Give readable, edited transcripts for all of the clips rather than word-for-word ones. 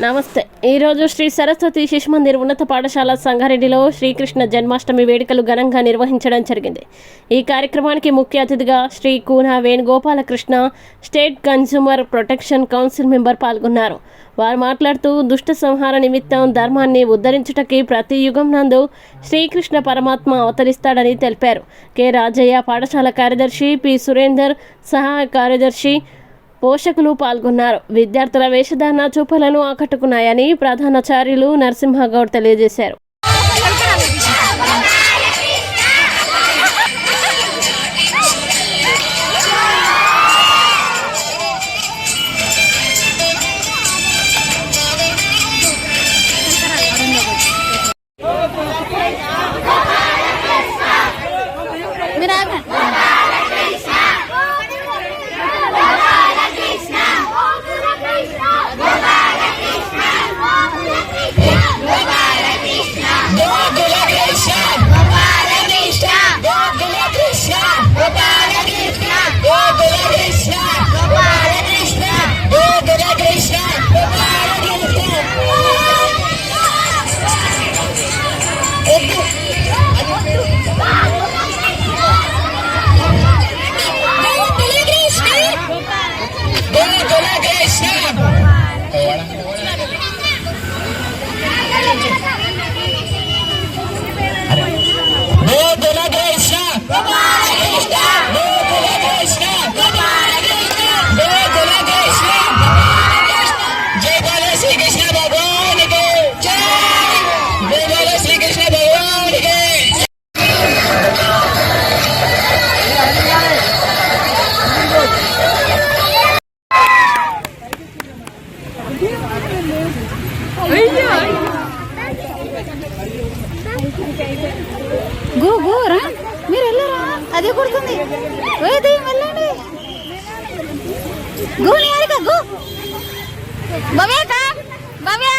నమస్తే. ఈరోజు శ్రీ సరస్వతి శిశు మందిర్ ఉన్నత పాఠశాల సంగారెడ్డిలో శ్రీకృష్ణ జన్మాష్టమి వేడుకలు ఘనంగా నిర్వహించడం జరిగింది. ఈ కార్యక్రమానికి ముఖ్య అతిథిగా Shri Koona Venugopalakrishna state consumer protection council member పాల్గొన్నారు. వారు మాట్లాడుతూ దుష్ట సంహార నిమిత్తం ధర్మాన్ని ఉద్ధరించుటకి ప్రతి యుగం నందు శ్రీకృష్ణ పరమాత్మ అవతరిస్తాడని తెలిపారు. కె రాజయ్య పాఠశాల కార్యదర్శి, పి సురేందర్ సహాయ కార్యదర్శి, పోషకులు పాల్గొన్నారు. విద్యార్థుల వేషధారణ చూపులను ఆకట్టుకున్నాయని ప్రధానాచార్యులు నరసింహగౌడ్ తెలియజేశారు. గోరా మీరు వెళ్ళరా, అదే కొడుతుంది. వెళ్ళండి గో భవ్య భవ్య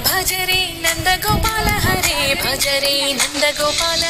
भजरे नंद गोपाल हरे भजरे नंद गोपाल